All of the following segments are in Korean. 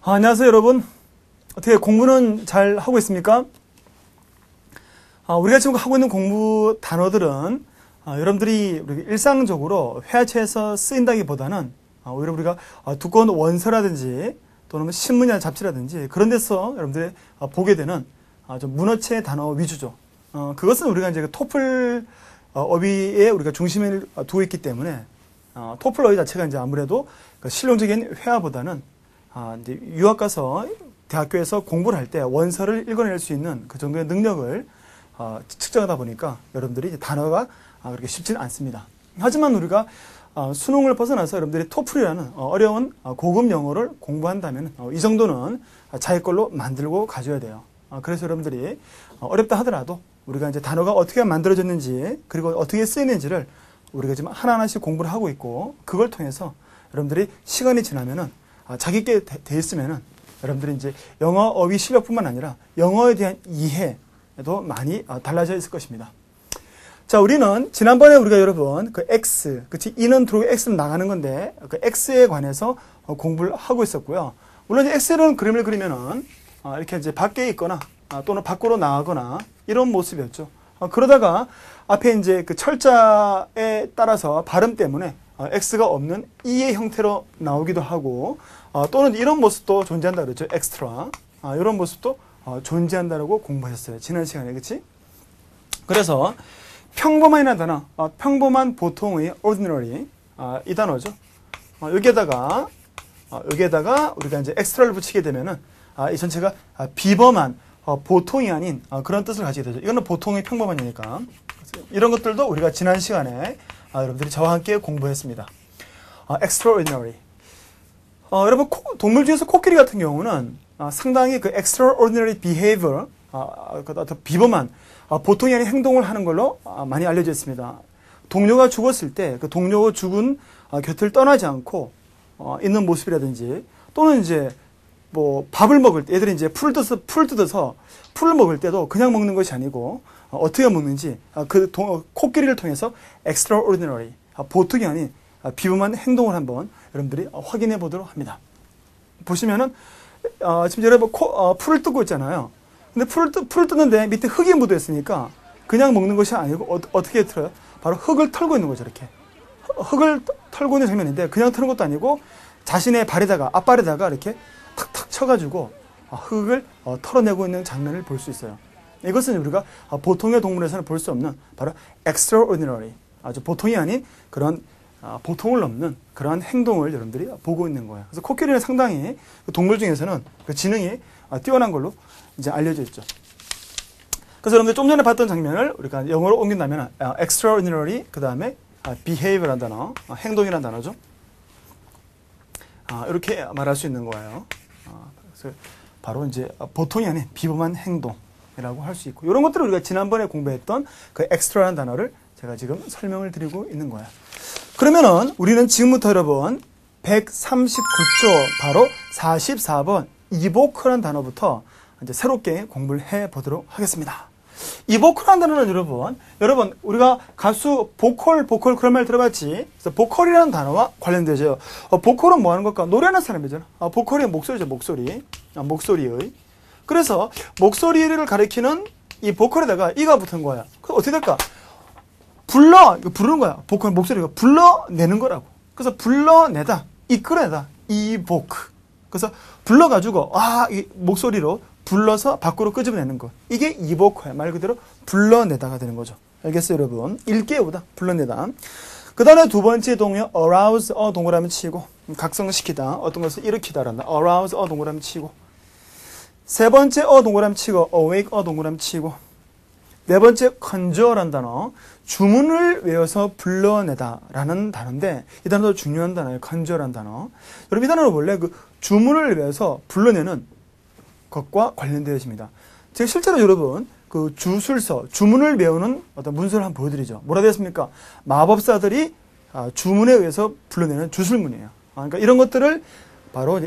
안녕하세요, 여러분. 어떻게 공부는 잘 하고 있습니까? 우리가 지금 하고 있는 공부 단어들은 여러분들이 일상적으로 회화체에서 쓰인다기보다는 오히려 우리가 두꺼운 원서라든지 또는 신문이나 잡지라든지 그런 데서 여러분들이 보게 되는 좀 문어체 단어 위주죠. 그것은 우리가 이제 토플 어휘에 우리가 중심을 두고 있기 때문에 토플 어휘 자체가 이제 아무래도 실용적인 회화보다는 이제 유학 가서 대학교에서 공부를 할 때 원서를 읽어낼 수 있는 그 정도의 능력을 측정하다 보니까 여러분들이 이제 단어가 그렇게 쉽지는 않습니다. 하지만 우리가 수능을 벗어나서 여러분들이 토플이라는 어려운 고급 영어를 공부한다면 이 정도는 자기 걸로 만들고 가져야 돼요. 그래서 여러분들이 어렵다 하더라도 우리가 이제 단어가 어떻게 만들어졌는지 그리고 어떻게 쓰이는지를 우리가 지금 하나하나씩 공부를 하고 있고 그걸 통해서 여러분들이 시간이 지나면은 자기께 돼 있으면은 여러분들이 이제 영어 어휘 실력뿐만 아니라 영어에 대한 이해도 많이 달라져 있을 것입니다. 자, 우리는 지난번에 우리가 여러분 그 X, 그치? E는 들어오고 X는 나가는 건데 그 X에 관해서 공부를 하고 있었고요. 물론 이제 X로는 그림을 그리면은 이렇게 이제 밖에 있거나 또는 밖으로 나가거나 이런 모습이었죠. 그러다가 앞에 이제 그 철자에 따라서 발음 때문에 X가 없는 E의 형태로 나오기도 하고 또는 이런 모습도 존재한다 그랬죠. 엑스트라. 이런 모습도 존재한다라고 공부하셨어요. 지난 시간에. 그치? 그래서 평범한이라는 단어, 평범한 보통의 ordinary 이 단어죠. 여기에다가 우리가 이제 엑스트라를 붙이게 되면은 이 전체가 비범한 보통이 아닌 그런 뜻을 가지게 되죠. 이거는 보통의 평범한이니까. 이런 것들도 우리가 지난 시간에 여러분들이 저와 함께 공부했습니다. extraordinary. 여러분 동물 중에서 코끼리 같은 경우는 상당히 그 extraordinary behavior, 더 비범한 보통이 아닌 행동을 하는 걸로 많이 알려져 있습니다. 동료가 죽었을 때 그 동료가 죽은 곁을 떠나지 않고 있는 모습이라든지 또는 이제 뭐 밥을 먹을 때 애들이 이제 풀 뜯어서 풀을 먹을 때도 그냥 먹는 것이 아니고 어떻게 먹는지 코끼리를 통해서 extraordinary, 보통이 아닌 비범한 행동을 한번 여러분들이 확인해 보도록 합니다. 보시면은 지금 여러분 풀을 뜯고 있잖아요. 근데 풀을 뜯는데 밑에 흙이 묻어 있으니까 그냥 먹는 것이 아니고 어떻게 털어요? 바로 흙을 털고 있는 거죠. 이렇게 흙을 털고 있는 장면인데 그냥 털는 것도 아니고 자신의 앞발에다가 이렇게 탁탁 쳐가지고 흙을 털어내고 있는 장면을 볼 수 있어요. 이것은 우리가 보통의 동물에서는 볼 수 없는 바로 extraordinary, 아주 보통이 아닌 그런 보통을 넘는 그러한 행동을 여러분들이 보고 있는 거예요. 그래서 코끼리는 상당히 동물 중에서는 그 지능이 뛰어난 걸로 이제 알려져 있죠. 그래서 여러분들 좀 전에 봤던 장면을 우리가 영어로 옮긴다면 extraordinary, 그 다음에 behavior라는 단어, 행동이라는 단어죠. 이렇게 말할 수 있는 거예요. 그래서 바로 이제 보통이 아닌 비범한 행동이라고 할 수 있고 이런 것들을 우리가 지난번에 공부했던 그 extra라는 단어를 제가 지금 설명을 드리고 있는 거예요. 그러면은 우리는 지금부터 여러분 139조 바로 44번 evoke라는 단어부터 이제 새롭게 공부를 해 보도록 하겠습니다. evoke라는 단어는 여러분 우리가 가수 보컬 그런 말 들어봤지? 그래서 보컬이라는 단어와 관련되죠. 보컬은 뭐 하는 걸까? 노래하는 사람이잖아. 보컬이 목소리죠, 목소리의. 그래서 목소리를 가리키는 이 보컬에다가 이가 붙은 거야. 그럼 어떻게 될까? 부르는 거야. 보컬 목소리가 불러내는 거라고. 그래서 불러내다, 이끌어내다, evoke. 그래서 불러가지고 이 목소리로 불러서 밖으로 끄집어내는 것. 이게 evoke야. 말 그대로 불러내다가 되는 거죠. 알겠어요, 여러분? 일깨우다, 불러내다. 그 다음에 두 번째 동요, arouse, 동그라미 치고, 각성시키다, 어떤 것을 일으키다란다. arouse, 동그라미 치고. 세 번째, 동그라미 치고, awake, 동그라미 치고. 네 번째, conjure란 단어, 주문을 외워서 불러내다라는 단어인데, 이 단어도 중요한 단어예요. conjure란 단어. 여러분, 이 단어는 원래 그 주문을 외워서 불러내는 것과 관련되어 있습니다. 제가 실제로 여러분 그 주문을 외우는 어떤 문서를 한번 보여드리죠. 뭐라 되어 있습니까? 마법사들이 주문에 의해서 불러내는 주술문이에요. 그러니까 이런 것들을 바로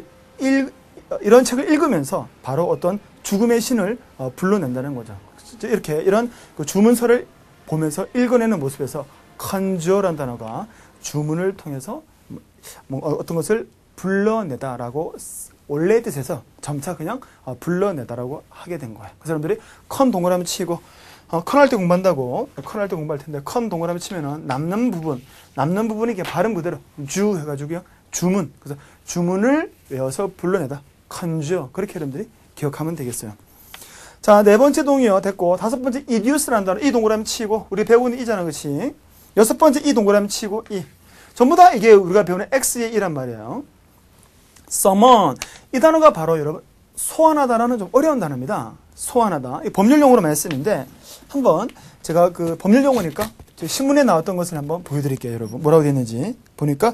이런 책을 읽으면서 바로 어떤 죽음의 신을 불러낸다는 거죠. 이렇게 이런 그 주문서를 보면서 읽어내는 모습에서 conjure라는 단어가 주문을 통해서 어떤 것을 불러내다라고 원래의 뜻에서 점차 그냥 불러내다라고 하게 된 거예요. 그래서 여러분들이 컨 동그라미 치고 컨 할 때 공부한다고 컨 할 때 공부할 텐데 컨 동그라미 치면은 남는 부분이 이게 발음 그대로 주 해가지고요 주문. 그래서 주문을 외워서 불러내다 컨주. 그렇게 여러분들이 기억하면 되겠어요. 자, 네 번째 동의어 됐고, 다섯 번째 educe라는 단어, 이 동그라미 치고, 우리 배우는 이잖아, 그치? 여섯 번째 이 동그라미 치고, 이. 전부 다 이게 우리가 배우는 X의 이란 말이에요. summon. 이 단어가 바로 여러분, 소환하다라는 좀 어려운 단어입니다. 소환하다. 이 법률 용어로 많이 쓰는데, 한번 제가 그 법률 용어니까 신문에 나왔던 것을 한번 보여드릴게요, 여러분. 뭐라고 되어 있는지. 보니까,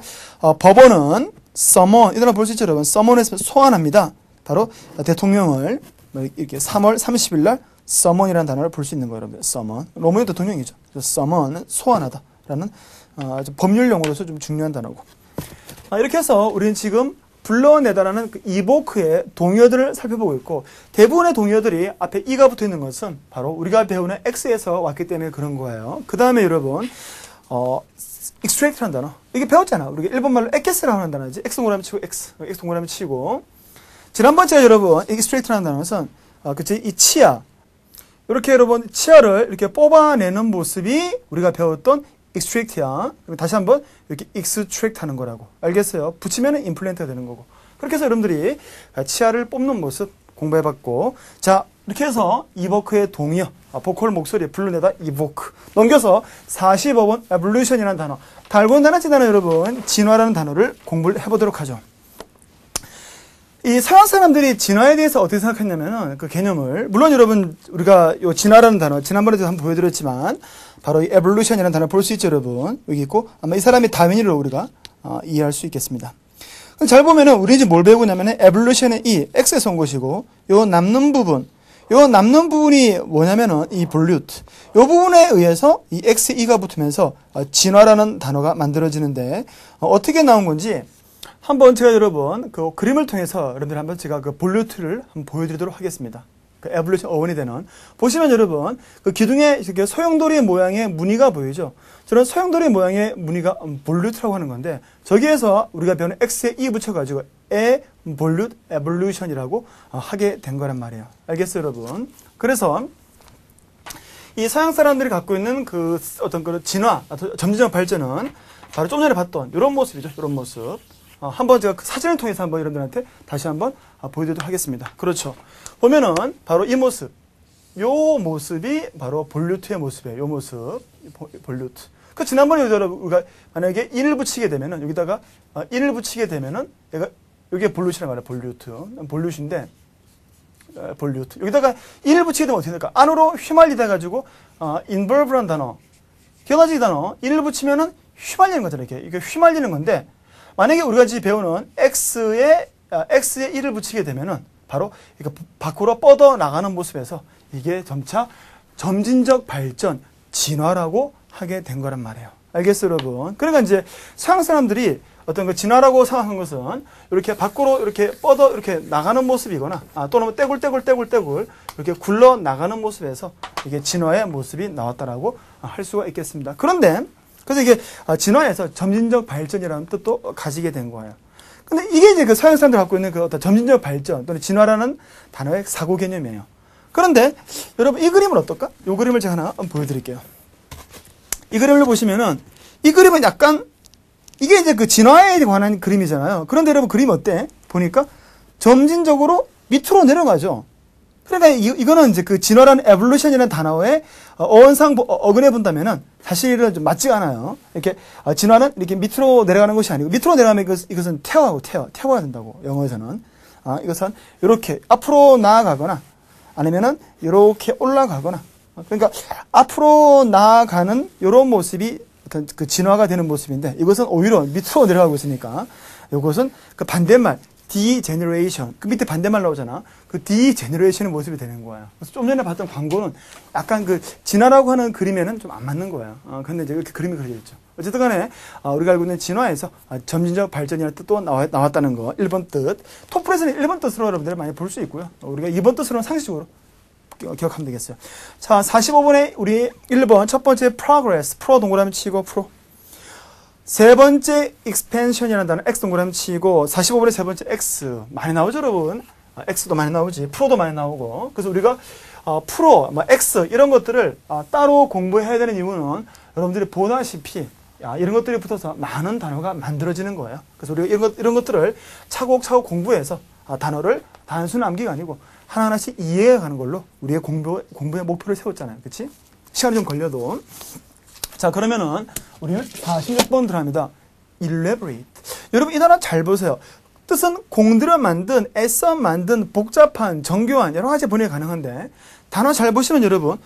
법원은 summon. 이 단어 볼 수 있죠, 여러분? summon에서 소환합니다. 바로 대통령을 이렇게 3월 30일 날 summon이라는 단어를 볼 수 있는 거예요, 여러분. summon. 노무현 대통령이죠. 그래서 summon은 소환하다라는 법률 용어로서 좀 중요한 단어고. 이렇게 해서 우리는 지금 불러내다라는 그 evoke의 동의어들을 살펴보고 있고, 대부분의 동의어들이 앞에 e가 붙어 있는 것은 바로 우리가 배우는 x에서 왔기 때문에 그런 거예요. 그 다음에 여러분 extract라는 단어, 이게 배웠잖아. 우리가 일본말로 ex라고 하는 단어지. x 동그라미 치고 x 동그라미 치고. 지난번 제가 여러분 extract라는 단어는 그치, 이 치아, 이렇게 여러분 치아를 이렇게 뽑아내는 모습이 우리가 배웠던 extract야. 다시 한번 이렇게 extract 하는 거라고. 알겠어요? 붙이면 implan트가 되는 거고. 그렇게 해서 여러분들이 치아를 뽑는 모습 공부해봤고, 자, 이렇게 해서 evoke의 동의어, 보컬 목소리 불러내다 evoke. 넘겨서 45번 evolution이라는 단어, 달고 단어지 단어 여러분, 진화라는 단어를 공부를 해보도록 하죠. 이 서양 사람들이 진화에 대해서 어떻게 생각했냐면은 그 개념을, 물론 여러분 우리가 요 진화라는 단어 지난번에도 한번 보여드렸지만 바로 이 evolution이라는 단어 볼 수 있죠, 여러분. 여기 있고 아마 이 사람이 다윈이라고 우리가 이해할 수 있겠습니다. 잘 보면은 우리 이제 뭘 배우냐면은 evolution의 이 X에서 온 것이고, 요 남는 부분이 뭐냐면은 이 pollute, 요 부분에 의해서 이 X, E가 붙으면서 진화라는 단어가 만들어지는데 어떻게 나온 건지 한번 제가 여러분 그 그림을 통해서 여러분들 한번 제가 그 볼루트를 한번 보여드리도록 하겠습니다. 그 에볼루션 어원이 되는, 보시면 여러분 그 기둥에 이렇게 소용돌이 모양의 무늬가 보이죠. 저런 소용돌이 모양의 무늬가 볼루트라고 하는 건데, 저기에서 우리가 배우는 X에 E 붙여가지고 볼루트 에볼루션이라고 하게 된 거란 말이에요. 알겠어요, 여러분? 그래서 이 서양 사람들이 갖고 있는 그 어떤 그 진화, 점진적 발전은 바로 좀 전에 봤던 이런 모습이죠. 이런 모습. 한번 제가 그 사진을 통해서 한번 여러분들한테 다시 한번 보여드리도록 하겠습니다. 그렇죠. 보면은 바로 이 모습, 요 모습이 바로 볼루트의 모습이에요. 요 모습, 볼루트. 그 지난번에 우리가 만약에 1을 붙이게 되면은 여기다가 1을 붙이게 되면은 얘가 여기에 볼루트라고 말해요. 볼루트인데 볼루트. 여기다가 1을 붙이게 되면 어떻게 될까? 안으로 휘말리다 가지고 involve라는 단어, 기억나지? 이 단어 1을 붙이면은 휘말리는 거잖아요. 이게 휘말리는 건데, 만약에 우리가 지금 배우는 X에 1을 붙이게 되면은 바로 밖으로 뻗어 나가는 모습에서 이게 점차 점진적 발전, 진화라고 하게 된 거란 말이에요. 알겠어요, 여러분? 그러니까 이제 서양 사람들이 어떤 그 진화라고 생각한 것은 이렇게 밖으로 이렇게 뻗어 이렇게 나가는 모습이거나 또는 떼굴 이렇게 굴러 나가는 모습에서 이게 진화의 모습이 나왔다라고 할 수가 있겠습니다. 그런데 그래서 이게 진화에서 점진적 발전이라는 뜻도 가지게 된 거예요. 근데 이게 이제 그 서양 사람들이 갖고 있는 그 어떤 점진적 발전 또는 진화라는 단어의 사고 개념이에요. 그런데 여러분 이 그림은 어떨까? 이 그림을 제가 하나 보여드릴게요. 이 그림을 보시면은 이 그림은 약간 이게 이제 그 진화에 관한 그림이잖아요. 그런데 여러분 그림이 어때? 보니까 점진적으로 밑으로 내려가죠. 그러니까 이거는 이제 그 진화라는 evolution이라는 단어의 어원상 어근해 본다면은 사실은 좀 맞지가 않아요. 이렇게 진화는 이렇게 밑으로 내려가는 것이 아니고, 밑으로 내려가면 이것은 태워야 된다고 영어에서는. 이것은 이렇게 앞으로 나아가거나 아니면은 이렇게 올라가거나, 그러니까 앞으로 나아가는 이런 모습이 어떤 그 진화가 되는 모습인데, 이것은 오히려 밑으로 내려가고 있으니까 이것은 그 반대말 degeneration, 그 밑에 반대말 나오잖아. 그 degeneration의 모습이 되는 거예요. 그래서 좀 전에 봤던 광고는 약간 그 진화라고 하는 그림에는 좀 안 맞는 거예요. 근데 이제 이렇게 그림이 그려져 있죠. 어쨌든 간에 우리가 알고 있는 진화에서 점진적 발전이라는 뜻도 나왔다는 거, 1번 뜻. 토플에서는 1번 뜻으로 여러분들 많이 볼 수 있고요. 우리가 2번 뜻으로는 상식적으로 기억하면 되겠어요. 자, 45번에 우리 1번 첫 번째 progress, 프로 동그라미 치고 프로. 세 번째 expansion이라는 단어 x 동그라미 치고 45번에 세 번째 x 많이 나오죠, 여러분. x도 많이 나오지, 프로도 많이 나오고. 그래서 우리가 프로, x 이런 것들을 따로 공부해야 되는 이유는 여러분들이 보다시피 이런 것들이 붙어서 많은 단어가 만들어지는 거예요. 그래서 우리가 이런 것들을 차곡차곡 공부해서 단어를 단순히 암기가 아니고 하나하나씩 이해해가는 걸로 우리의 공부의 목표를 세웠잖아요. 그치? 시간이 좀 걸려도. 자, 그러면은 우리는 46번 들어갑니다. elaborate. 여러분 이 단어 잘 보세요. 뜻은 공들여 만든, 애써 만든, 복잡한, 정교한 여러 가지 번역이 가능한데 단어 잘 보시면 여러분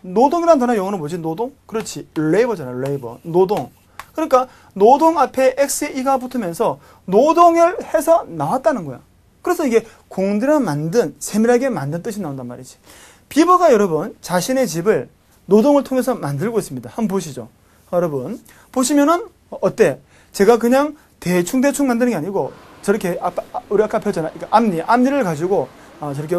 노동이라는 단어 영어는 뭐지? 노동? 그렇지. labor잖아. labor. 노동. 그러니까 노동 앞에 x의 e가 붙으면서 노동을 해서 나왔다는 거야. 그래서 이게 공들여 만든, 세밀하게 만든 뜻이 나온단 말이지. 비버가 여러분 자신의 집을 노동을 통해서 만들고 있습니다. 한번 보시죠. 여러분 보시면은 어때? 제가 그냥 대충 만드는 게 아니고 저렇게 우리 아까 폈잖아. 그러니까 앞니를 가지고 저렇게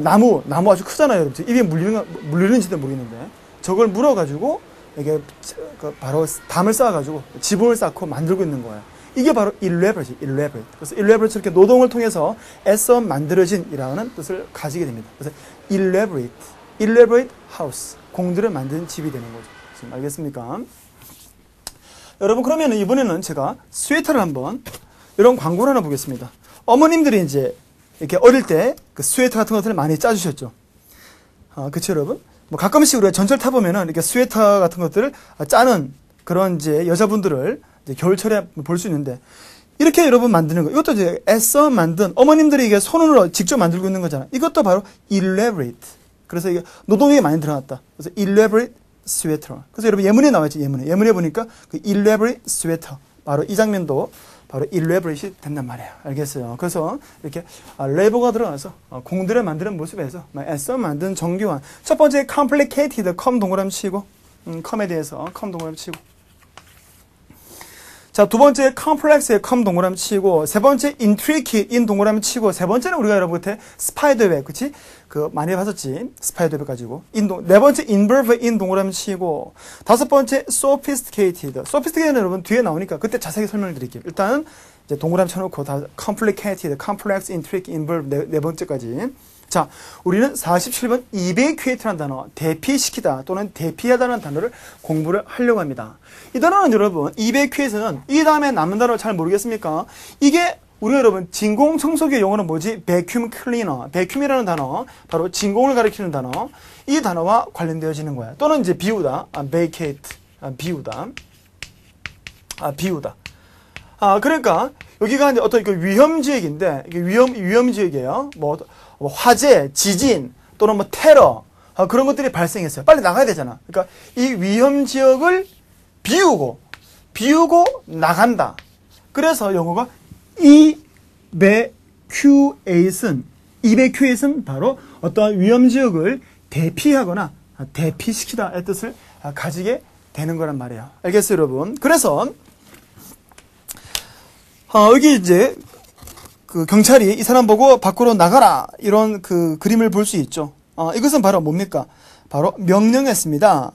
나무 아주 크잖아요, 여러분. 입에 물리는지도 모르겠는데 저걸 물어가지고 이게 바로 담을 쌓아가지고 지붕을 쌓고 만들고 있는 거예요. 이게 바로 elaborate. 그래서 elaborate 이렇게 노동을 통해서 애써 만들어진이라는 뜻을 가지게 됩니다. 그래서 elaborate house. 공들여 만든 집이 되는 거죠. 지금 알겠습니까? 여러분 그러면 이번에는 제가 스웨터를 한번 이런 광고를 하나 보겠습니다. 어머님들이 이제 이렇게 어릴 때 그 스웨터 같은 것들을 많이 짜주셨죠. 그쵸 여러분? 뭐 가끔씩 우리가 전철 타보면은 이렇게 스웨터 같은 것들을 짜는 그런 이제 여자분들을 이제 겨울철에 볼 수 있는데 이렇게 여러분 만드는 거. 이것도 이제 애써 만든 어머님들이 이게 손으로 직접 만들고 있는 거잖아. 이것도 바로 elaborate. 그래서 이게 노동이 많이 들어갔다. 그래서 elaborate sweater. 그래서 여러분 예문에 나와있지, 예문에 보니까 그 elaborate sweater. 바로 이 장면도 바로 elaborate이 된단 말이에요. 알겠어요? 그래서 이렇게 labor가 들어가서 공들여 만드는 모습에서 애써 만든 정교한. 첫 번째 complicated, com 동그라미 치고, com에 대해서 com 동그라미 치고. 자, 두 번째 complex에 com 동그라미 치고, 세 번째 intricate, in 동그라미 치고, 세 번째는 우리가 여러분한테 스파이더웹, 그치? 많이 봤었지? 스파이더웹 가지고. 네 번째 involve, in 동그라미 치고, 다섯 번째 sophisticated. sophisticated는 여러분 뒤에 나오니까 그때 자세히 설명을 드릴게요. 일단, 이제 동그라미 쳐놓고 다 complicated, complex, intricate, involve 네 번째까지. 자, 우리는 47번 evacuate라는 단어, 대피시키다 또는 대피하다는 단어를 공부를 하려고 합니다. 이 단어는 여러분, evacuate는 이 다음에 남는 단어 잘 모르겠습니까? 이게 우리가 여러분 진공청소기 영어는 뭐지? vacuum cleaner, vacuum이라는 단어, 바로 진공을 가리키는 단어, 이 단어와 관련되어지는 거야. 또는 이제 비우다, vacate, 비우다. 그러니까 여기가 이제 어떤 위험지역인데, 이게 위험지역이에요. 뭐 화재, 지진, 또는 뭐 테러, 그런 것들이 발생했어요. 빨리 나가야 되잖아. 그러니까 이 위험지역을 비우고 나간다. 그래서 영어가 evacuate은 바로 어떠한 위험지역을 대피하거나 대피시키다의 뜻을 가지게 되는 거란 말이에요. 알겠어요, 여러분? 그래서 여기 이제 경찰이 이 사람 보고 밖으로 나가라 이런 그림을 볼 수 있죠. 이것은 바로 뭡니까? 바로 명령했습니다.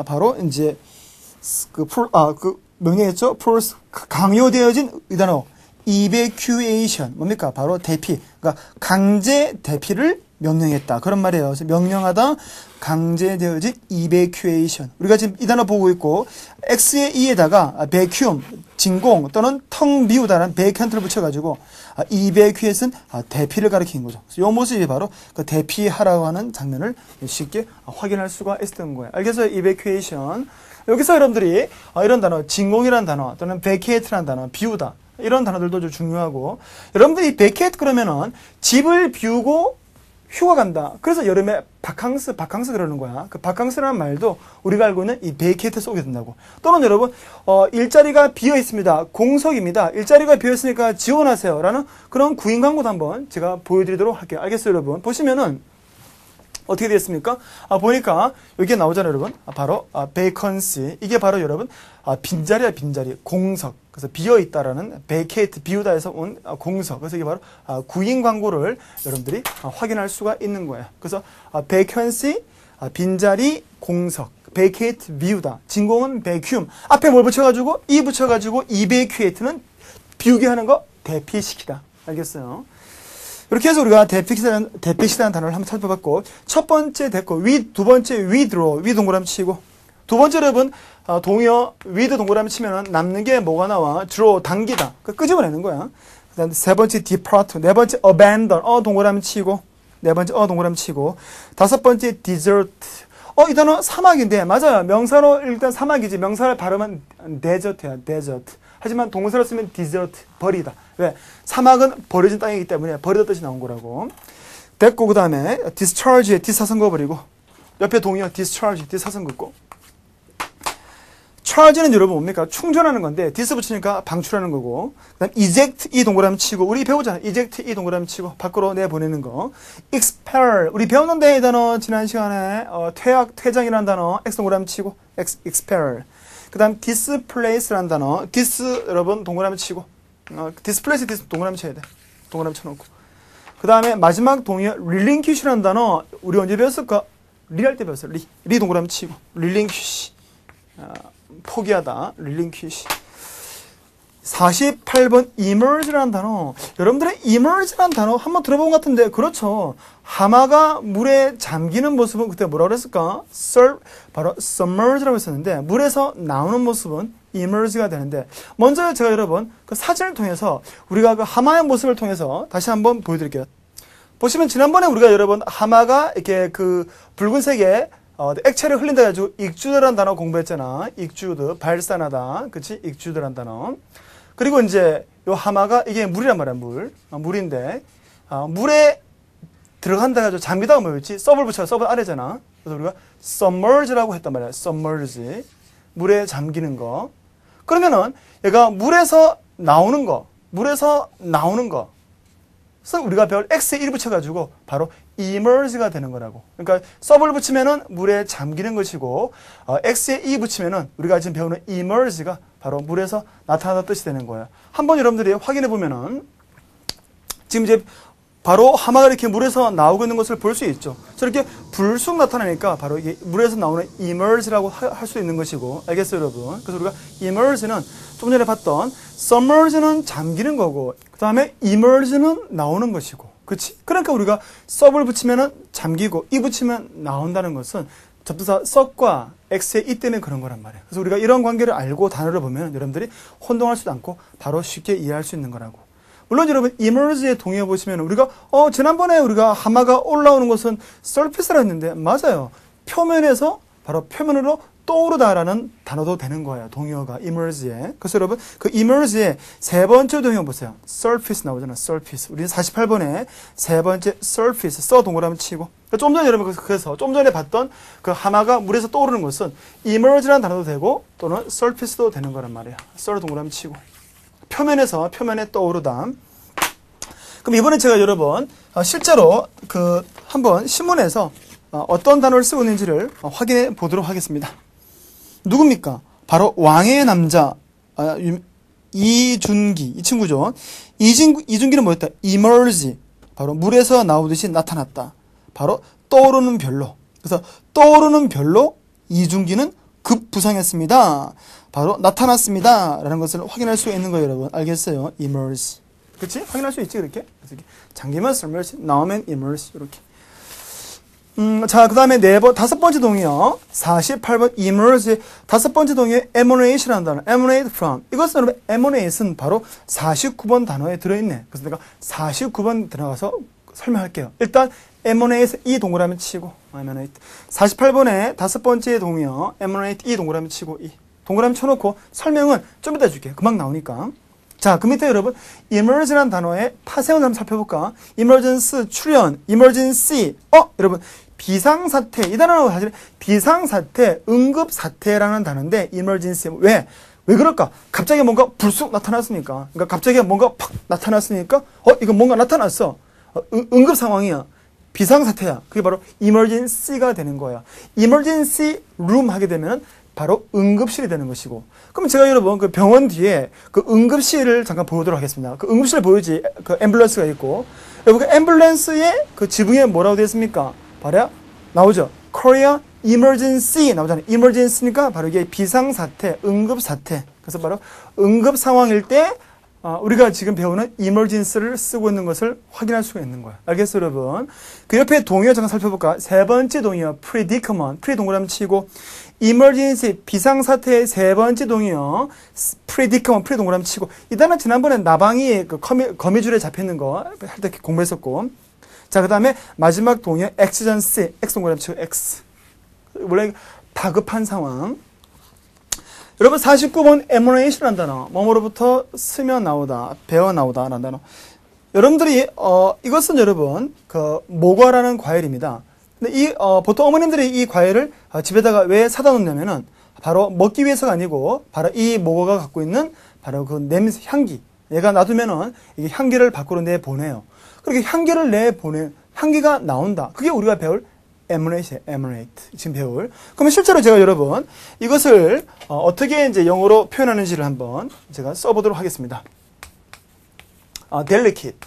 바로 이제 명령했죠. 강요되어진 이 단어 evacuation 뭡니까? 바로 대피. 그러니까 강제 대피를 명령했다. 그런 말이에요. 그래서 명령하다, 강제되어진 evacuation. 우리가 지금 이 단어 보고 있고 X의 E에다가 vacuum, 진공 또는 텅 비우다라는 vacant를 붙여가지고 evacuate은 대피를 가리키는 거죠. 그래서 이 모습이 바로 그 대피하라고 하는 장면을 쉽게 확인할 수가 있었던 거예요. 알겠어요? evacuation. 여기서 여러분들이 이런 단어, 진공이라는 단어 또는 vacate라는 단어, 비우다 이런 단어들도 좀 중요하고, 여러분들이 vacate 그러면은 집을 비우고 휴가 간다. 그래서 여름에 바캉스 그러는 거야. 그 바캉스라는 말도 우리가 알고 있는 이 베이케이트 속에 든다고. 또는 여러분, 일자리가 비어 있습니다. 공석입니다. 일자리가 비어 있으니까 지원하세요. 라는 그런 구인 광고도 한번 제가 보여드리도록 할게요. 알겠어요, 여러분? 보시면은, 어떻게 되었습니까? 보니까 여기에 나오잖아요, 여러분. 바로 vacancy. 이게 바로 여러분 빈자리야, 빈자리. 공석. 그래서 비어 있다라는 vacate, 비우다에서 온 공석. 그래서 이게 바로 구인 광고를 여러분들이 확인할 수가 있는 거예요. 그래서 vacancy, 빈자리, 공석. vacate, 비우다. 진공은 vacuum. 앞에 뭘 붙여가지고 붙여가지고 evacuate는 비우게 하는 거 대피시키다. 알겠어요? 이렇게 해서 우리가 대피시다는 단어를 한번 살펴봤고, 첫 번째 됐고, 두 번째 withdraw, 위 동그라미 치고, 두 번째 여러분, 동의어 with 동그라미 치면은 남는 게 뭐가 나와? draw, 당기다. 끄집어내는 거야. 그 다음에 세 번째 depart, 네 번째 abandon, 동그라미 치고, 네 번째 동그라미 치고, 다섯 번째 desert. 이 단어 사막인데, 맞아요. 명사로 일단 사막이지. 명사를 발음은 desert야, desert. 하지만 동사로 쓰면 desert, 버리다. 왜? 사막은 버려진 땅이기 때문에 버리다 뜻이 나온 거라고. 됐고, 그 다음에 discharge에 디사선 그어버리고, 옆에 동의어 discharge, 디사선 긋고. charge는 여러분 뭡니까? 충전하는 건데, dis 붙이니까 방출하는 거고, 그 다음 eject, 이 동그라미 치고, 우리 배우잖아. eject, 이 동그라미 치고, 밖으로 내보내는 거. expel, 우리 배웠는데, 이 단어, 지난 시간에, 퇴장이라는 단어, x 동그라미 치고, expel. 그 다음 displace라는 단어, dis, 여러분, 동그라미 치고, displace, dis, 동그라미 쳐야 돼. 동그라미 쳐놓고. 그 다음에 마지막 동의어, relinquish라는 단어, 우리 언제 배웠을까? 리할 때 배웠어요. 리 동그라미 치고, relinquish. 포기하다, relinquish. 48번 immerse라는 단어. 여러분들의 immerse라는 단어 한번 들어본 것 같은데, 그렇죠. 하마가 물에 잠기는 모습은 그때 뭐라고 그랬을까? 바로 submerge라고 했었는데, 물에서 나오는 모습은 immerse가 되는데, 먼저 제가 여러분 그 사진을 통해서 우리가 그 하마의 모습을 통해서 다시 한번 보여드릴게요. 보시면 지난번에 우리가 여러분 하마가 이렇게 그 붉은색의 액체를 흘린다 해가지고 익주드라는 단어 공부했잖아. 익주드, 발산하다. 그치? 익주드라는 단어. 그리고 이제 요 하마가 이게 물이란 말이야, 물인데, 물에 들어간다 해가지고 잠기다가 뭐였지? 서브를 붙여, 서브 아래잖아. 그래서 우리가 submerge라고 했단 말이야. submerge. 물에 잠기는 거. 그러면은 얘가 물에서 나오는 거. 그래서 우리가 배울 x에 1 붙여가지고 바로 immerse가 되는 거라고. 그러니까 서브를 붙이면은 물에 잠기는 것이고, x에 2 붙이면은 우리가 지금 배우는 immerse가 바로 물에서 나타나다 뜻이 되는 거예요. 한번 여러분들이 확인해 보면은 지금 이제 바로 하마가 이렇게 물에서 나오고 있는 것을 볼 수 있죠. 저렇게 불쑥 나타나니까 바로 이게 물에서 나오는 immerse라고 할 수 있는 것이고, 알겠어요, 여러분? 그래서 우리가 immerse는 좀 전에 봤던 submerge는 잠기는 거고, 그 다음에 immerse는 나오는 것이고, 그치? 그러니까 우리가 sub를 붙이면은 잠기고, 이 붙이면 나온다는 것은 접두사 suck과 x의 이 때문에 그런 거란 말이에요. 그래서 우리가 이런 관계를 알고 단어를 보면 여러분들이 혼동할 수도 않고 바로 쉽게 이해할 수 있는 거라고. 물론 여러분 immerse의 동의어 보시면 우리가 지난번에 우리가 하마가 올라오는 것은 surface라 했는데, 맞아요. 표면에서 바로 표면으로 떠오르다라는 단어도 되는 거예요. 동의어가 immerse에. 그래서 여러분 그 immerse의 세 번째 동의어 보세요. surface 나오잖아요. surface. 우리는 48번에 세 번째 surface 동그라미 치고. 좀 전에 여러분 그래서 좀 전에 봤던 그 하마가 물에서 떠오르는 것은 immerse라는 단어도 되고 또는 surface도 되는 거란 말이에요. 동그라미 치고. 표면에 떠오르다. 그럼 이번에 제가 여러분 실제로 그 한번 신문에서 어떤 단어를 쓰고 있는지를 확인해 보도록 하겠습니다. 누굽니까? 바로 왕의 남자 이준기, 이 친구죠. 이준기는 뭐였다? emerge, 바로 물에서 나오듯이 나타났다. 바로 떠오르는 별로. 그래서 떠오르는 별로 이준기는 급부상했습니다. 바로 나타났습니다. 라는 것을 확인할 수 있는 거예요, 여러분. 알겠어요? emerge. 그치? 확인할 수 있지, 그렇게? 잠기면 submerge, 나오면 immerse, 이렇게. 자, 그 다음에 다섯 번째 동의어, 48번 immerse, 다섯 번째 동의어, emanate라는 단어, emanate from. 이것은 여러분, emanate은 바로 49번 단어에 들어있네. 그래서 내가 49번 들어가서 설명할게요. 일단, emanate, 이 동그라미 치고, emanate. 48번에 다섯 번째 동의어, emanate, 이 동그라미 치고, 이. 동그라미 쳐놓고 설명은 좀 이따 줄게요. 금방 나오니까. 자, 그 밑에 여러분, emerge라는 단어의 파생을 한번 살펴볼까? emergency, 출현, emergency. 여러분, 비상사태. 이 단어는 사실 비상사태, 응급사태라는 단어인데, emergency. 왜 그럴까? 갑자기 뭔가 불쑥 나타났으니까. 그러니까 갑자기 뭔가 팍 나타났으니까, 이거 뭔가 나타났어. 응급 상황이야. 비상사태야. 그게 바로 emergency가 되는 거야. emergency room 하게 되면 바로 응급실이 되는 것이고. 그럼 제가 여러분 그 병원 뒤에 그 응급실을 잠깐 보여드리도록 하겠습니다. 그 응급실 보이지? 그 앰뷸런스가 있고. 여러분 그 앰뷸런스의 그 지붕에 뭐라고 되어 있습니까? 바로 나오죠. Korea emergency 나오잖아요. emergency니까 바로 이게 비상사태, 응급사태. 그래서 바로 응급상황일 때 우리가 지금 배우는 emergency를 쓰고 있는 것을 확인할 수가 있는 거야. 알겠어요, 여러분? 그 옆에 동의어 잠깐 살펴볼까? 세 번째 동의어 predicament, pre 동그라미 치고 emergency, 비상사태의 세 번째 동의어 predicament, pre 동그라미 치고 이 단어 지난번에 나방이 그 거미줄에 잡혀있는 거 할 때 공부했었고 자, 그 다음에 마지막 동의어 exigency, x 동그라미 치고 x 원래 다급한 상황 여러분 49번 emanation이라는 단어 뭐뭐로부터 스며 나오다 배어 나오다 라는 단어 여러분들이 이것은 여러분 그 모과라는 과일입니다. 근데 보통 어머님들이 이 과일을 집에다가 왜 사다 놓냐면은 바로 먹기 위해서가 아니고 바로 이 모과가 갖고 있는 바로 그 냄새 향기 얘가 놔두면은 이게 향기를 밖으로 내보내요. 그렇게 향기를 향기가 나온다. 그게 우리가 배울 emanate 지금 배울. 그러면 실제로 제가 여러분 이것을 어떻게 이제 영어로 표현하는지를 한번 제가 써보도록 하겠습니다. delicate.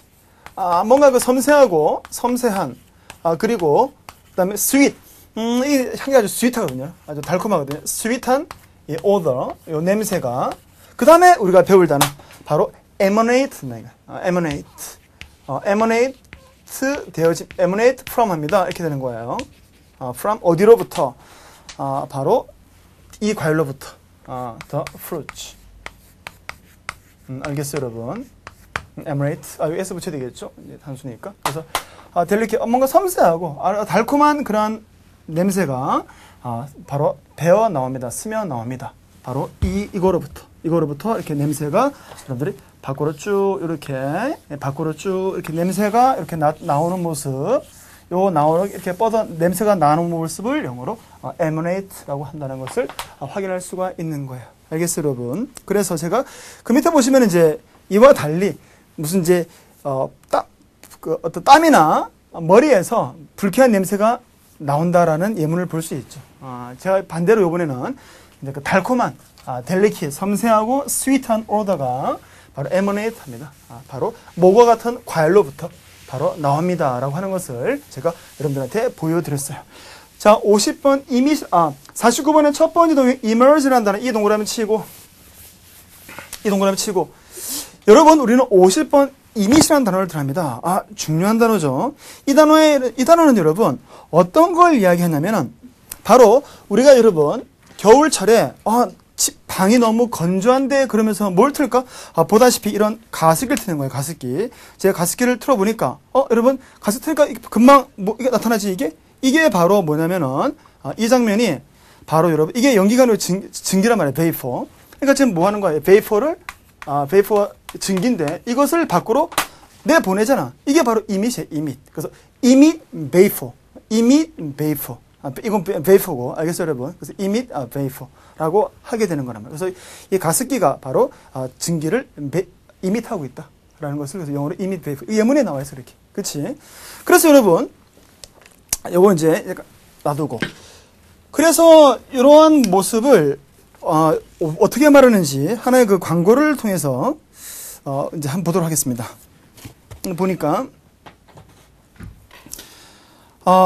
뭔가 그 섬세하고 섬세한. 그리고 그다음에 sweet. 이 향기가 아주 스윗하거든요. 아주 달콤하거든요. 스윗한 이 odor, 이 냄새가. 그다음에 우리가 배울 단어 바로 emanate. emanate 되어진 emanate from 합니다. 이렇게 되는 거예요. from 어디로부터? 바로 이 과일로부터. the fruits. 알겠어요, 여러분? emanate. s 붙여야 되겠죠? 이제 단순이니까. 그래서 delicate, 뭔가 섬세하고 달콤한 그런 냄새가 바로 배어 나옵니다. 스며 나옵니다. 바로 이거로부터 이렇게 냄새가 여러분들이 밖으로 쭉 이렇게 냄새가 이렇게 나오는 모습, 이렇게 냄새가 나오는 모습을 영어로 emanate라고 한다는 것을 확인할 수가 있는 거예요. 알겠어요, 여러분? 그래서 제가 그 밑에 보시면 이제 이와 달리 무슨 이제 어떤 땀이나 머리에서 불쾌한 냄새가 나온다라는 예문을 볼 수 있죠. 제가 반대로 이번에는 이제 그 달콤한 delicate, 섬세하고 sweet한 odor가 바로 emanate 합니다. 바로 모과 같은 과일로부터 바로 나옵니다. 라고 하는 것을 제가 여러분들한테 보여드렸어요. 자, 50번 49번의 첫 번째 동의 emerge라는 단어 이 동그라미 치고 여러분 우리는 50번 emit이라는 단어를 들어갑니다. 중요한 단어죠. 이 단어는 여러분 어떤 걸 이야기하냐면은 바로 우리가 여러분 겨울철에 방이 너무 건조한데 그러면서 뭘 틀까? 보다시피 이런 가습기를 트는 거예요. 가습기. 제가 가습기를 틀어보니까 여러분 가습기 틀니까 금방 이게 나타나지 이게 바로 뭐냐면은 이 장면이 바로 여러분 이게 연기관으로 증기란 말이에요. 베이퍼. 그러니까 지금 뭐 하는 거예요? 베이퍼를 베이퍼 증기인데 이것을 밖으로 내보내잖아. 이게 바로 emit이에요. emit. 그래서 emit vapor. 이건 vapor고 알겠어요, 여러분? 그래서 emit vapor라고 하게 되는 거란 말이에요. 그래서 이 가습기가 바로 증기를 emit하고 있다라는 것을 그래서 영어로 emit vapor. 예문에 나와 있어 이렇게. 그렇지? 그래서 여러분 요거 이제 약간 놔두고 그래서 이러한 모습을 어떻게 말하는지 하나의 그 광고를 통해서 이제 한번 보도록 하겠습니다. 보니까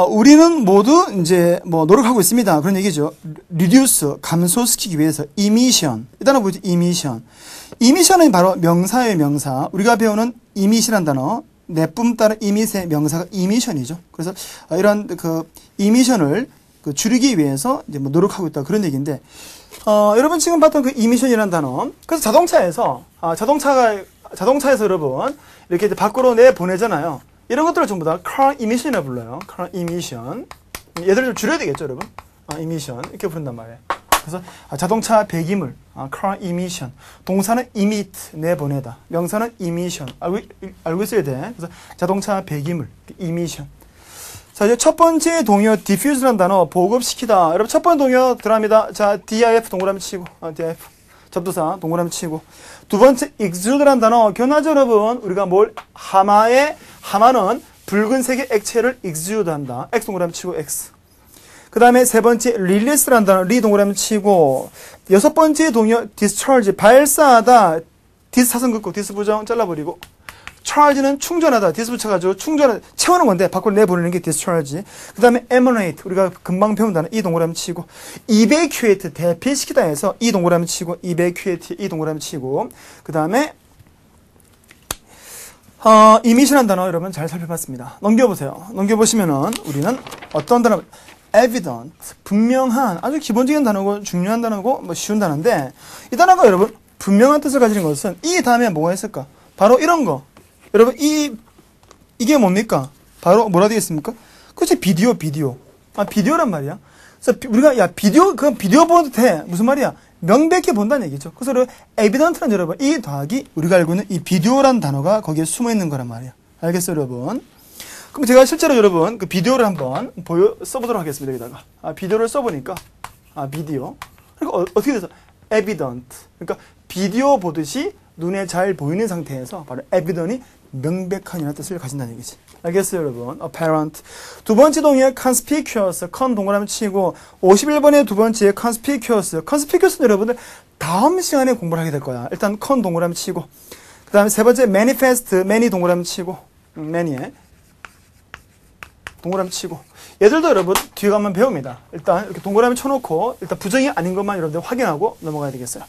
우리는 모두 이제 뭐 노력하고 있습니다. 그런 얘기죠. reduce 감소시키기 위해서 emission. 이 단어 보이죠? emission. emission은 바로 명사의 명사. 우리가 배우는 emit이란 단어. 내뿜 따른 emit의 명사가 emission이죠. 그래서 이런 그 emission을 줄이기 위해서 이제 뭐 노력하고 있다 그런 얘기인데 여러분 지금 봤던 그 emission이라는 단어. 그래서 자동차에서 여러분 이렇게 이제 밖으로 내보내잖아요. 이런 것들을 전부 다 car emission이라고 불러요. car emission. 얘들을 좀 줄여야 되겠죠, 여러분? emission 이렇게 부른단 말이에요. 그래서 자동차 배기물, car emission. 동사는 emit 내보내다. 명사는 emission. 알고 있어야 돼. 그래서 자동차 배기물, emission. 자, 이제 첫 번째 동의어 diffuse라는 단어 보급시키다. 여러분 첫 번째 동의어 들어갑니다. 자, diff 동그라미 치고, diff 접두사 동그라미 치고. 두 번째 exude라는 단어 기억나죠, 여러분? 우리가 하마는 붉은색의 액체를 exude한다. x 동그라미 치고 x. 그 다음에 세 번째 release라는 단어 리 동그라미 치고. 여섯 번째 동의어 discharge 발사하다. dis 사선 긋고 dis 부정 잘라버리고. charge는 충전하다. dis 붙여가지고 채우는 건데 밖으로 내보내는 게 discharge. 그 다음에 emanate, 우리가 금방 배운 단어 이 동그라미 치고, evacuate, 대피시키다 해서 이 동그라미 치고, evacuate 이 동그라미 치고, 그 다음에 emission한 단어 여러분 잘 살펴봤습니다. 넘겨보세요. 넘겨보시면은 우리는 어떤 단어, evident, 분명한, 아주 기본적인 단어고 중요한 단어고 뭐 쉬운 단어인데, 이 단어가 여러분 분명한 뜻을 가지는 것은 이 다음에 뭐가 있을까? 바로 이런 거. 여러분 이게 뭡니까? 바로 뭐라 되겠습니까? 그렇지, 비디오. 비디오란 말이야. 그래서 우리가 그건 비디오 보도 돼. 무슨 말이야? 명백히 본다는 얘기죠. 그래서 evident는 여러분 이 더하기 우리가 알고 있는 이 비디오란 단어가 거기에 숨어 있는 거란 말이야. 알겠어요, 여러분? 그럼 제가 실제로 여러분 그 비디오를 한번 써보도록 하겠습니다. 여기다가 비디오를 써보니까 비디오. 그러니까 어떻게 돼서 evident. 그러니까 비디오 보듯이 눈에 잘 보이는 상태에서 바로 evident이 명백한이라는 뜻을 가진다는 얘기지. 알겠어요, 여러분? apparent. 두 번째 동의어 conspicuous. con 동그라미 치고 51번의 두 번째 conspicuous. conspicuous는 여러분들 다음 시간에 공부를 하게 될 거야. 일단 con 동그라미 치고, 그 다음에 세 번째 manifest. many 동그라미 치고, many에 동그라미 치고. 얘들도 여러분 뒤에 가면 배웁니다. 일단 이렇게 동그라미 쳐놓고 일단 부정이 아닌 것만 여러분들 확인하고 넘어가야 되겠어요.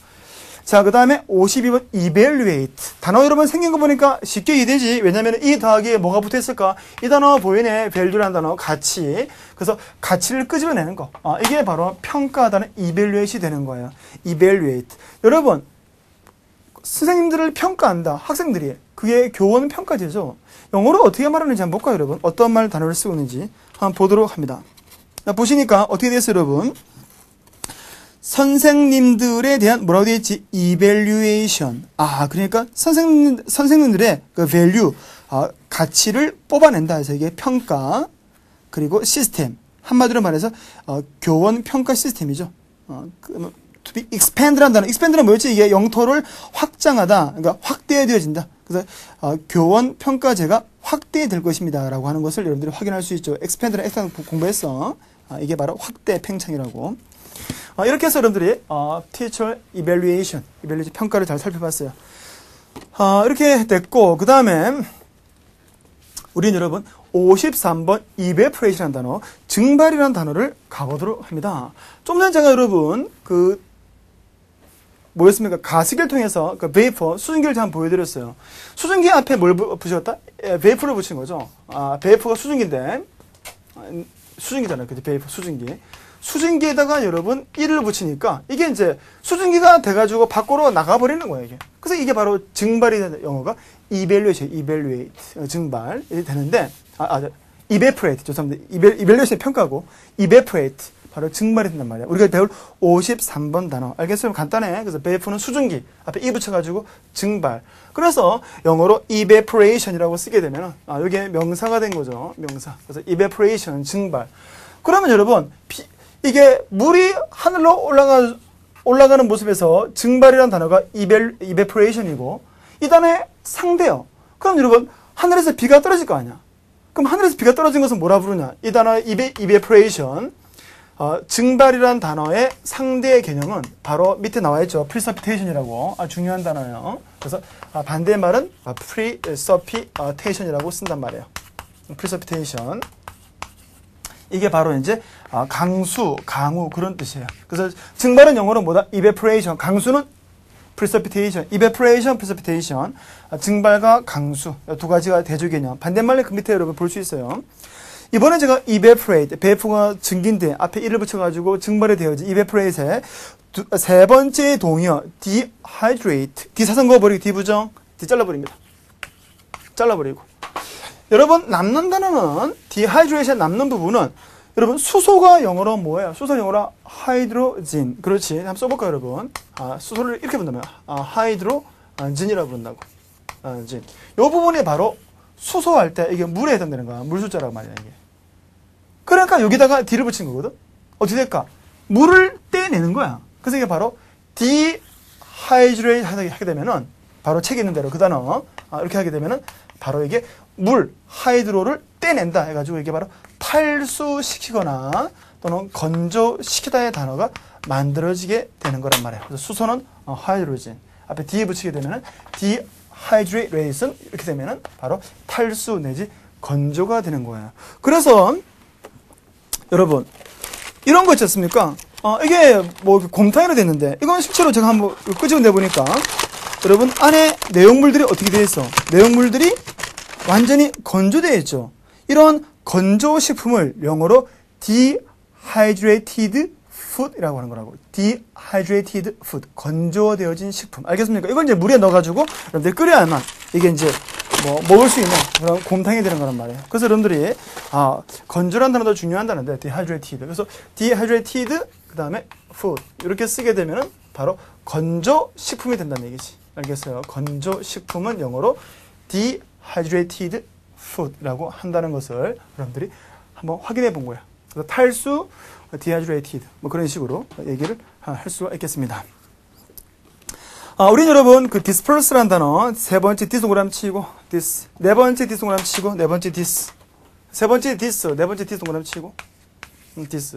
자, 그 다음에 52번 evaluate. 단어 여러분 생긴 거 보니까 쉽게 이해되지. 왜냐면 이 더하기에 뭐가 붙어있을까? 이 단어 보이네. value라는 단어, 가치. 그래서 가치를 끄집어내는 거. 이게 바로 평가하다는 evaluate이 되는 거예요. evaluate. 여러분, 선생님들을 평가한다. 학생들이. 그게 교원 평가제죠. 영어로 어떻게 말하는지 한번 볼까요, 여러분? 어떤 단어를 쓰고 있는지 한번 보도록 합니다. 자, 보시니까 어떻게 됐어요, 여러분? 선생님들에 대한 뭐라고 되어 있지? evaluation. 그러니까 선생님들의 그 value, 가치를 뽑아낸다 해서 이게 평가, 그리고 시스템. 한마디로 말해서 교원 평가 시스템이죠. to be expand라는 단어. expand는 뭐였지? 이게 영토를 확장하다, 그러니까 확대되어진다. 그래서 교원 평가제가 확대될 것입니다라고 하는 것을 여러분들이 확인할 수 있죠. expand는 공부했어. 이게 바로 확대 팽창이라고. 이렇게 해서 여러분들이 teacher evaluation 평가를 잘 살펴봤어요. 이렇게 됐고, 그 다음에 우리는 여러분 53번 evaporation이라는 단어, 증발이라는 단어를 가보도록 합니다. 좀 전에 제가 여러분 뭐였습니까? 가습기를 통해서 그 vapor, 수증기를 제가 보여드렸어요. 수증기 앞에 뭘 붙였다? vapor를 붙인 거죠. vapor가 수증기인데, 수증기잖아요. 그죠? vapor, 수증기. 수증기에다가 여러분 1을 붙이니까 이게 이제 수증기가 돼가지고 밖으로 나가버리는 거예요, 이게. 그래서 이게 바로 증발이 되는 영어가 evaluate, 증발이 되는데, evaporate, 죄송합니다. evaluation 평가고, evaporate, 바로 증발이 된단 말이야. 우리가 배울 53번 단어. 알겠어요? 간단해. 그래서 vapor는 수증기, 앞에 이 붙여가지고 증발. 그래서 영어로 evaporation이라고 쓰게 되면, 이게 명사가 된 거죠. 명사. 그래서 evaporation, 증발. 그러면 여러분, 이게 물이 하늘로 올라가는 모습에서 증발이라는 단어가 evaporation이고, 이 단어의 상대요. 그럼 여러분, 하늘에서 비가 떨어질 거 아니야. 그럼 하늘에서 비가 떨어진 것은 뭐라 부르냐? 이 단어의 evaporation, 증발이라는 단어의 상대의 개념은 바로 밑에 나와 있죠. precipitation이라고. 중요한 단어예요. 그래서 반대의 말은 precipitation이라고 쓴단 말이에요. precipitation. 이게 바로 이제 강수, 강우 그런 뜻이에요. 그래서 증발은 영어로 뭐다? evaporation. 강수는 precipitation. evaporation, precipitation. 증발과 강수 두 가지가 대조 개념. 반대말로 그 밑에 여러분 볼 수 있어요. 이번에 제가 evaporate, vapor가 증기인데 앞에 1을 붙여가지고 증발이 되어지 evaporate의 세 번째 동의어 dehydrate. D 사선 그어버리고 D 부정, D 잘라버립니다. 잘라버리고. 여러분 남는 단어는 dehydration 남는 부분은 여러분 수소가 영어로 뭐예요? 수소 영어로 hydrogen. 그렇지. 한번 써볼까요, 여러분? 수소를 이렇게 본다면 hydrogen이라고 부른다고. 진. 이 부분이 바로 수소할 때 이게 물에 해당되는 거야. 물 숫자라고 말이야, 이게. 그러니까 여기다가 D를 붙인 거거든? 어떻게 될까? 물을 떼내는 거야. 그래서 이게 바로 dehydrate 하게 되면은 바로 책에 있는 대로 그 단어 이렇게 하게 되면은 바로 이게 물, 하이드로를 떼낸다 해가지고 이게 바로 탈수시키거나 또는 건조시키다의 단어가 만들어지게 되는 거란 말이에요. 그래서 수소는 하이드로젠. 앞에 D 붙이게 되면은 dehydration 이렇게 되면은 바로 탈수 내지 건조가 되는 거예요. 그래서 여러분 이런 거 있지 않습니까? 이게 뭐 곰탕이라 됐는데 이건 실제로 제가 한번 끄집어내 보니까 여러분 안에 내용물들이 어떻게 되어 있어? 내용물들이 완전히 건조되어 있죠. 이런 건조식품을 영어로 dehydrated food이라고 하는 거라고. dehydrated food. 건조되어진 식품. 알겠습니까? 이걸 이제 물에 넣어가지고 여러분들이 끓여야만 이게 이제 뭐 먹을 수 있는 그런 곰탕이 되는 거란 말이에요. 그래서 여러분들이 건조라는 단어도 중요한다는데 dehydrated. 그래서 dehydrated 그 다음에 food 이렇게 쓰게 되면은 바로 건조식품이 된다는 얘기지. 알겠어요? 건조식품은 영어로 dehydrated food라고 한다는 것을 여러분들이 한번 확인해 본 거예요. 그래서 탈수, dehydrated 뭐 그런 식으로 얘기를 할 수가 있겠습니다. 우린 여러분 그 disperse라는 단어 세 번째 dis 동그라미 치고 this 네 번째 dis 동그라미 치고 네 번째 this 세 번째 this 네 번째 dis 동그라미 치고 this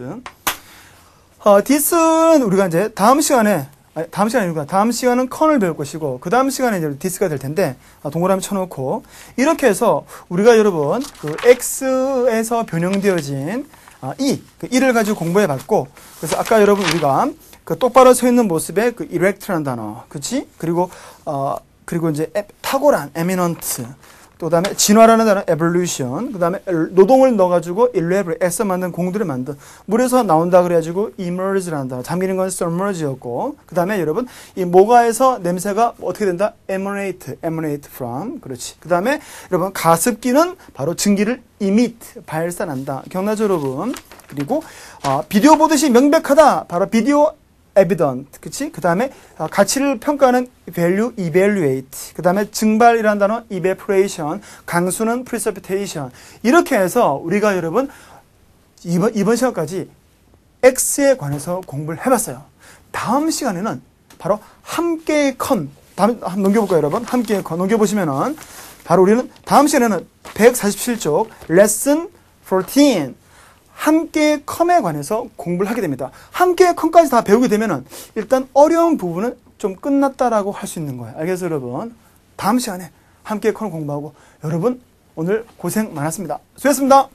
this는 우리가 이제 다음 시간에 다음 시간이 아니구나. 다음 시간은 con을 배울 것이고 그 다음 시간에 이제 this가 될 텐데 동그라미 쳐놓고 이렇게 해서 우리가 여러분 그 x에서 변형되어진 그 e를 가지고 공부해 봤고 그래서 아까 여러분 우리가 그 똑바로 서 있는 모습의 그 erect라는 단어, 그치? 그리고 이제 탁월한, eminent, 또 다음에 진화라는 단어, evolution, 그 다음에 노동을 넣어가지고 elaborate, 애써 만든 공들을 만든 물에서 나온다 그래가지고 emerge라는 단어, 잠기는 건 submerge였고, 그 다음에 여러분 이 모가에서 냄새가 어떻게 된다? emanate from, 그렇지. 그 다음에 여러분 가습기는 바로 증기를 emit, 발산한다. 기억나죠, 여러분? 그리고 비디오 보듯이 명백하다. 바로 비디오 evident, 그치? 그 다음에 가치를 평가하는 value, evaluate. 그 다음에 증발이라는 단어 evaporation, 강수는 precipitation. 이렇게 해서 우리가 여러분 이번 시간까지 X에 관해서 공부를 해봤어요. 다음 시간에는 바로 함께의 컨. 다음 한번 넘겨볼까요, 여러분? 함께의 컨 넘겨보시면은 바로 우리는 다음 시간에는 147쪽 lesson 14. 함께의 컴에 관해서 공부를 하게 됩니다. 함께의 컴까지 다 배우게 되면은 일단 어려운 부분은 좀 끝났다라고 할 수 있는 거예요. 알겠어요, 여러분? 다음 시간에 함께의 컴을 공부하고 여러분 오늘 고생 많았습니다. 수고했습니다.